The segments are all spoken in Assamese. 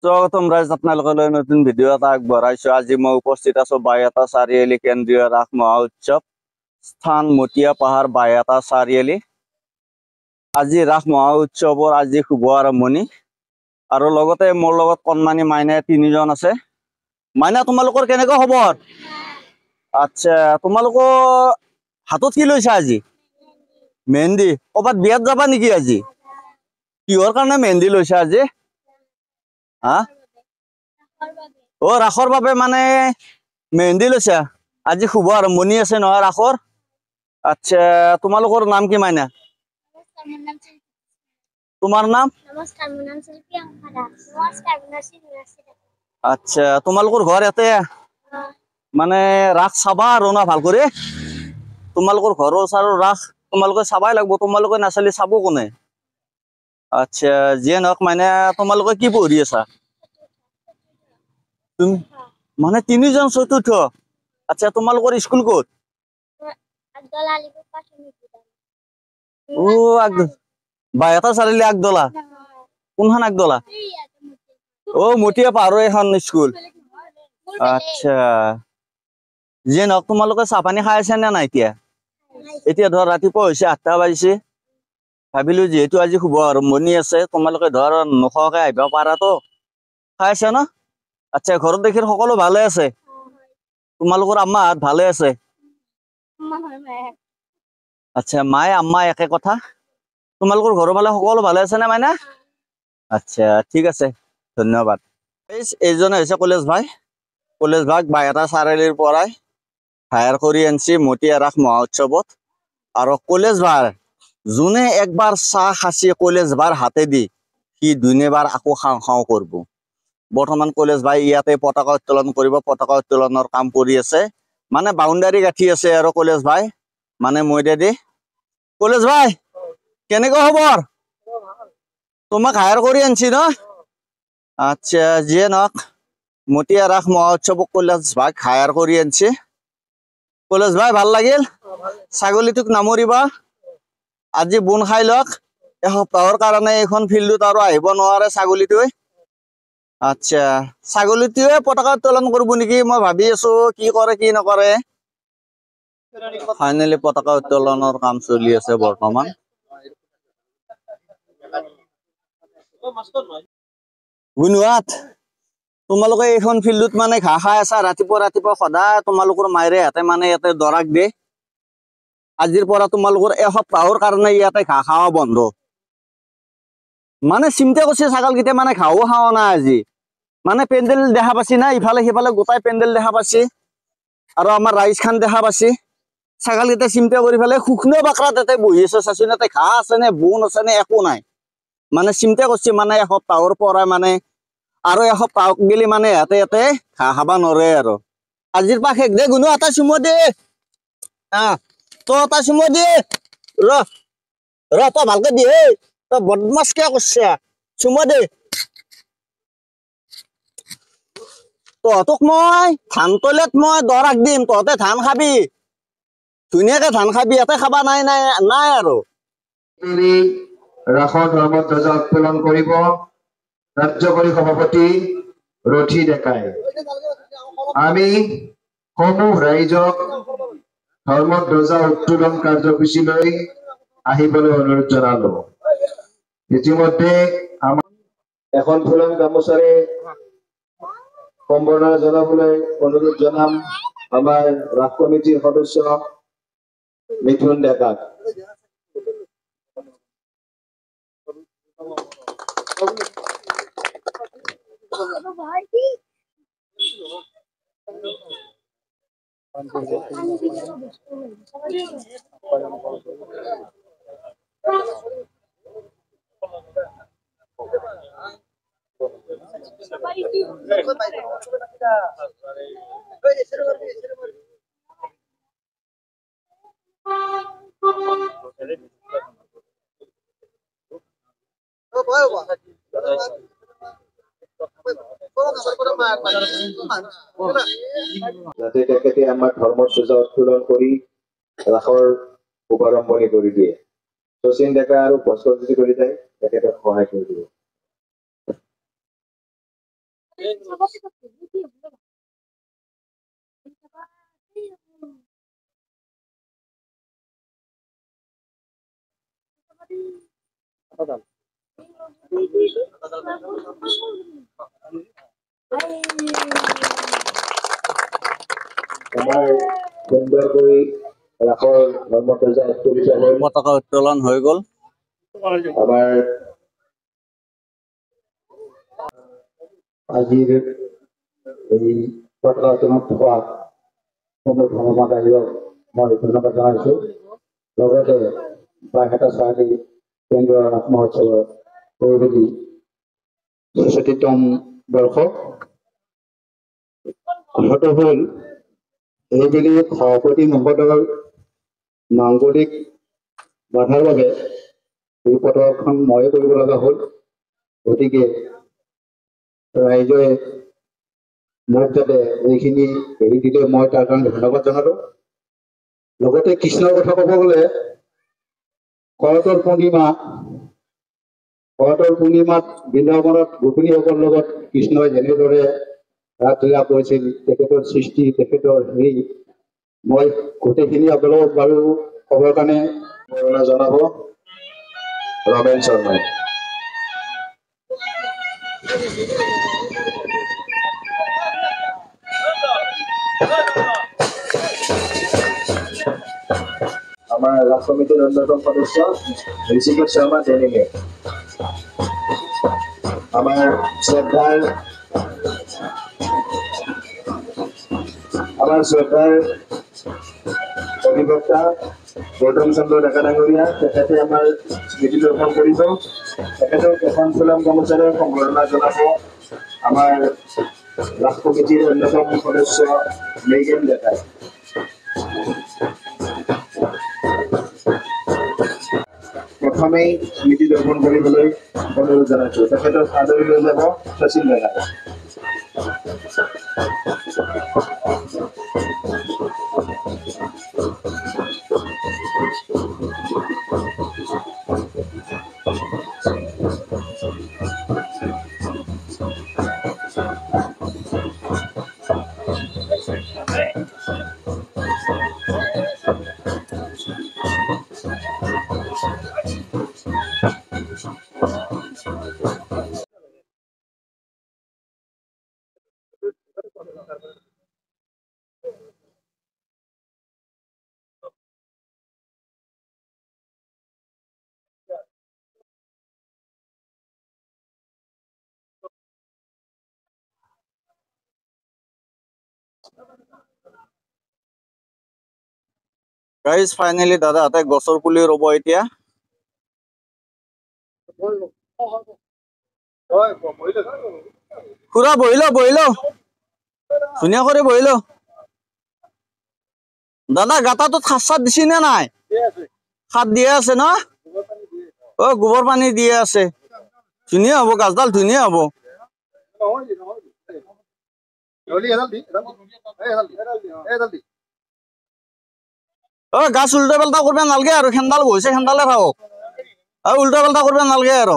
স্বাগতম ৰাইজ, আপোনালোকলৈ নতুন ভিডিঅ' এটা আগবঢ়াইছো। আজি মই উপস্থিত আছো বাইহাটা চাৰিআলি কেন্দ্ৰীয় ৰাস মহা উৎসৱ স্থান মতিয়া পাহাৰ বাইহাটা চাৰিআলি। আজি ৰাস মহা উৎসৱৰ আজি শুভ আৰম্ভণি আৰু লগতে মোৰ লগত কণমানি মাইনা তিনিজন আছে। মাইনা, তোমালোকৰ কেনেকুৱা খবৰ? আচ্ছা, তোমালোকৰ হাতত কি লৈছা আজি? মেহেন্দি। ক'ৰবাত বিয়াত যাবা নেকি আজি? কিহৰ কাৰণে মেহেন্দি লৈছা আজি? হা? অ, ৰাসৰ বাবে মানে মেহেন্দি লৈছা। আজি শুভ আৰম্ভণি আছে নহয় ৰাসৰ। আচ্ছা, তোমালোকৰ নাম কি মাইনা? তোমাৰ নাম? আচ্ছা, তোমালোকৰ ঘৰ ইয়াতে মানে ৰাস চাবা আৰু না ভাল কৰি? তোমালোকৰ ঘৰৰ ওচৰৰ ৰাস তোমালোকে চাবাই লাগব, তোমালোকে নাচালে চাব কোনে? আচ্ছা, যিয়ে নহওক মানে তোমালোকে কি পঢ়ি আছা? তুমি মানে তিনিজন চতুৰ্থ? আচ্ছা, তোমালোকৰ স্কুল ক'ত? বাইহাটা চাৰিআলি আগদলা। কোনখন আগদলা? অ, মতিয়া পাহাৰৰ এখন স্কুল। আচ্ছা, যিয়ে নহওক তোমালোকে চাহ পানী খাই আছা নে নাই এতিয়া? এতিয়া ধৰ ৰাতিপুৱা হৈছে 8টা বাজিছে। ভাবিলো যিহেতু আজি শুভ আৰম্ভণি আছে, তোমালোকে ধৰ নোখোৱাকে আহিব পাৰাতো। খাই আছা ন? আচ্ছা, ঘৰত দেখি সকলো ভালে আছে? তোমালোকৰ আম্মাহঁত ভালে আছে? আচ্ছা, মায়ে আম্মা একে কথা। তোমালোকৰ ঘৰৰ ফালে সকলো ভালে আছে নে মাইনা? আচ্ছা, ঠিক আছে, ধন্যবাদ। এইজনে হৈছে কলেজ ভাই। কলেজ ভাগ বাইহাটা চাৰিআলিৰ পৰাই হায়াৰ কৰি আনছি মতিয়া ৰাস মহা উৎসৱত। আৰু কলেজ ভাৰ যোনে একবাৰ চাহ খাচি কলেজ ভাৰ হাতেদি সি দুনিবাৰ আকৌ খাওঁ খাওঁ কৰিব। বৰ্তমান কলেজ ভাই ইয়াতে পতাকা উত্তোলন কৰিব, পতাকা উত্তোলনৰ কাম কৰি আছে। মানে বাউণ্ডাৰী গাঁঠি আছে আৰু কলেজ ভাই মানে মইদাদি। কলেজ ভাই কেনেকুৱা খবৰ? তোমাক হায়াৰ কৰি আনছি ন? আচ্ছা, যিয়ে নহওক মতিয়া ৰাস মহা উৎসৱক কলেজ ভাই হায়াৰ কৰি আনছি। কলেজ ভাই ভাল লাগিল? ছাগলীটোক নামৰিবা, আজি বোন খাই লওক। এসপ্তাহৰ কাৰণে এইখন ফিল্ডত আৰু আহিব নোৱাৰে ছাগলীটোৱে। আচ্ছা, ছাগলীটোৱে পতাকা উত্তোলন কৰিব নেকি? মই ভাবি আছো কি কৰে কি নকৰে। ফাইনেলি পতাকা উত্তোলনৰ কাম চলি আছে বৰ্তমান। গুণোৱাত তোমালোকে এইখন ফিল্ডত মানে ঘাঁহ খাই আছা ৰাতিপুৱা ৰাতিপুৱা সদায় তোমালোকৰ মায়েৰে হাতে মানে ইয়াতে দৰাক দিয়ে। আজিৰ পৰা তোমালোকৰ এসপ্তাহৰ কাৰণে ইয়াতে ঘাঁহ খাৱা বন্ধ। মানে চিন্তা কৰিছে ছাগলকেইটা মানে ঘাঁহও খাৱা নাই আজি। মানে পেণ্ডেল দেখা পাছি না, ইফালে সিফালে গোটাই পেণ্ডেল দেখা পাছি আৰু আমাৰ ৰাইজ খান দেখা পাছি। ছাগলকেইটা চিন্তা কৰি পেলাই শুকনো বাকৰা তাতে বহি আছে, চাচোন তাতে ঘাঁহ আছে নে বোন আছে নে একো নাই। মানে চিন্তা কৰিছে মানে এসপ্তাহৰ পৰা মানে আৰু এসপ্তাহ গেলি মানে ইয়াতে ঘাঁহ খাবা নৰে আৰু। আজিৰ পৰা শেষ দে গুনো, এটা চুমু দে। তই এটা চুমু দে। ৰ তই ভালকে দি, তই বদমাছ কিয় কৰিছা? চুমু দে। তহঁতক মই ধান তলিত মই দৰাক দিম, তহঁতে ধান খাবি, ধুনীয়াকে ধান খাবি। ইয়াতে খাবা নাই নাই নাই আৰু। ৰাসৰ ধৰ্মধ্বজা উত্তোলন কৰিব ৰাজ্যকৰী সভাপতি ৰথী ডেকাই। আমি সমূহ ৰাইজক ধৰ্মধ্বজা উত্তোলন কাৰ্যসূচীলৈ আহিবলৈ অনুৰোধ জনালো। ইতিমধ্যে আমাৰ এখন ফুলন গামোচাৰে সম্বৰ্ধনা জনাবলৈ অনুৰোধ জনাম আমাৰ ৰাস কমিটিৰ সদস্য মিথুন ডেকাক। যাতে তেখেতে আমাৰ ধৰ্মধ্বজা উত্তোলন কৰি ৰাসৰ শুভাৰম্ভণি কৰি দিয়ে। শচীন ডেকা আৰু ভাস্কৰ যদি কৰি যায় তেখেতক সহায় কৰি দিব। আমাৰ সুন্দৰকৈ ৰাসৰ ধৰ্মধ্বজা উত্তোলিত হ'ল। পতাকা উত্তোলন হৈ গ'ল। আমাৰ আজিৰ এই পতাকা উত্তোলনত থকা সমূহ ধৰ্মক আহিব মই ধন্যবাদ জনাইছোঁ। লগতে বাইহাটা চাৰিআলি কেন্দ্ৰীয় ৰাস মহোৎসৱৰ পৰিৱেশী ৬৪তম বৰ্ষ আহত হ'ল। এইবেলি সভাপতি মহোদয়ৰ মাংগলিক বাধাৰ বাবে এই পতাকাখন ময়ে কৰিব লগা হ'ল। গতিকে ৰাইজে মোক যাতে এইখিনি হেৰি দিলে মই তাৰ কাৰণে ধন্যবাদ জনালোঁ। লগতে কৃষ্ণৰ কথা ক'ব গ'লে শৰতৰ পূৰ্ণিমাত বৃন্দাবনত গোপিনীসকলৰ লগত কৃষ্ণই যেনেদৰে ৰাসলীলা কৰিছিল, তেখেতৰ সৃষ্টি, তেখেতৰ হেৰি মই গোটেইখিনি আপোনালোকক বাৰু ক'বৰ কাৰণে বৰ্ণনা জনাব ৰমেন শৰ্মাই। আমাৰ ৰাস কমিটিৰ অন্যতম সদস্য ঋষিকেশ শৰ্মা ডেনিমে, আমাৰ শ্ৰদ্ধাৰ অধিবক্তা গৌতম চন্দ্ৰ ডেকা ডাঙৰীয়া, তেখেতে আমাৰ স্মৃতি দৰ্শন কৰিব। তেখেতক এখন ফুলাম গামোচাৰে সম্বৰ্ধনা জনাব আমাৰ ৰাস কমিটিৰ অন্যতম সদস্য মেইগেন ডেকাই। প্ৰথমেই স্মৃতি দৰ্শন কৰিবলৈ অনুৰোধ জনাইছোঁ। তেখেতক আদৰি লৈ যাব শচীন ডেকাই। গাইজ ফাইনেলি দাদাহঁতে গছৰ পুলি ৰুব এতিয়া। খুৰা বহিলো ধুনীয়া কৰি বহিলো। দাদা গাঁতাটোত সাৰ চাৰ দিছি নে নাই? সাৰ দিয়ে আছে ন? অ গোবৰ পানী দিয়ে আছে। ধুনীয়া হ'ব, গাছডাল ধুনীয়া হ'ব। অ গাছ উল্টা পাল্টা কৰিব নালাগে আৰু, খেন্দাল বহিছে খেন্দালে থাকক। আৰু উল্টা পাল্টা কৰিব নালাগে আৰু।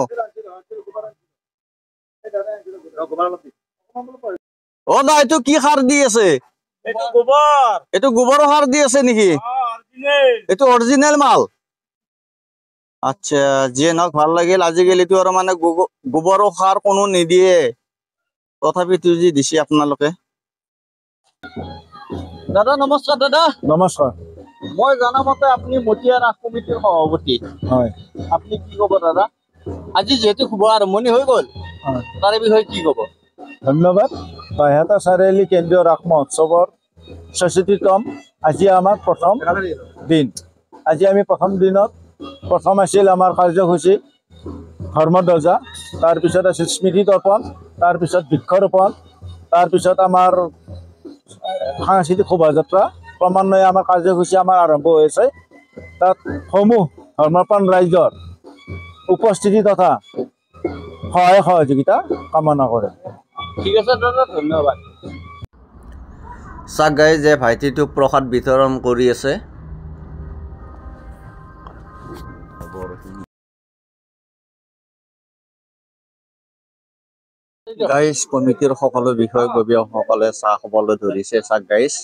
অ দা এইটো কি সাৰ দি আছে? এইটো গোবৰৰ সাৰ দি আছে নেকি? এইটো অৰিজিনেল মাল? আচ্ছা, যিয়ে নহওক ভাল লাগিল। আজিকালিতো আৰু মানে গোবৰৰ সাৰ কোনো নিদিয়ে, তথাপিতো যি দিছে আপোনালোকে। দাদা নমস্কাৰ। দাদা নমস্কাৰ। মই জানা মতে আপুনি মতিয়া ৰাস কমিটিৰ সভাপতি। হয়। আপুনি কি ক'ব দাদা? আজি যিহেতু শুভ আৰম্ভণি হৈ গ'ল, তাৰে বিষয়ে কি ক'ব? ধন্যবাদ। বাইহাটা চাৰিআলি কেন্দ্ৰীয় ৰাস মহোৎসৱৰ ৬৪তম আজি আমাৰ প্ৰথম দিন। আজি আমি প্ৰথম দিনত প্ৰথম আছিল আমাৰ কাৰ্যসূচী ধৰ্মধ্বজা, তাৰপিছত আছিল স্মৃতি তৰ্পণ, তাৰপিছত বৃক্ষৰোপণ, তাৰপিছত আমাৰ সাংস্কৃতিক শোভাযাত্ৰা। ক্ৰমান্বয়ে আমাৰ কাৰ্যসূচী আৰম্ভ হৈছে। তাত সমূহ ধৰ্মপ্ৰাণ ৰাইজৰ উপস্থিতি তথা সহায় সহযোগিতা কামনা কৰে। ঠিক আছে দাদা, ধন্যবাদ। চাক গাই যে ভাইটিটো প্ৰসাদ বিতৰণ কৰি আছে। গাইজ কমিটিৰ সকলো বিষয়ববীয়াসকলে চাহ খাবলৈ ধৰিছে চাওক গাইজ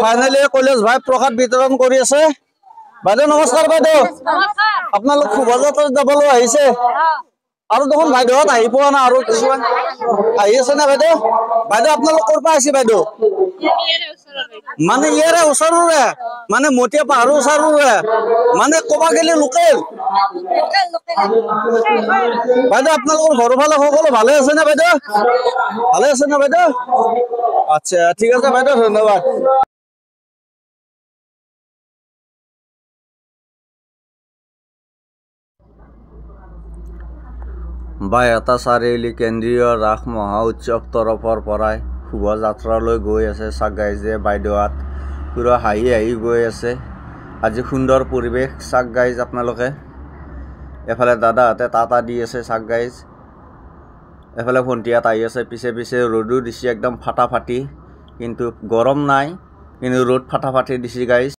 ফাইনেলি কলেজ ভাই প্ৰসাদ বিতৰণ কৰি আছে বাইদেউ নমস্কাৰ বাইদেউ আপোনালোক শোভাযাত্ৰাত যাবলৈ আহিছে আৰু দেখোন বাইদেউহঁত আহি পোৱা নাই আৰু কিছুমান আহি আছে না বাইদেউ বাইদেউ আপোনালোক ক'ৰ পৰা আহিছে বাইদেউ মানে ইয়াৰে ওচৰৰে মানে মতিয়া পাহাৰৰ ওচৰৰে মানে ক'বা গেলি লোকেল বাইদেউ আপোনালোকৰ ঘৰৰ ফালে সকলো ভালে আছে নে বাইদেউ ভালে আছে না বাইদেউ আচ্ছা ঠিক আছে বাইদেউ ধন্যবাদ বাইহাটা চাৰিআলি কেন্দ্ৰীয় ৰাস মহা উৎসৱ তৰফৰ পৰাই শোভাযাত্ৰালৈ গৈ আছে চাওক গাইজে বাইদেউহাত পুৰা হাঁহি হাঁহি গৈ আছে আজি সুন্দৰ পৰিৱেশ চাওক গাইজ আপোনালোকে এফালে দাদাহঁতে টাটা দি আছে চাওক গাইজ এফালে ভণ্টিহঁত আহি আছে পিছে পিছে ৰ'দো দিছে একদম ফাটাফাটি কিন্তু গৰম নাই কিন্তু ৰ'দ ফাটাফাটি দিছে গাইজ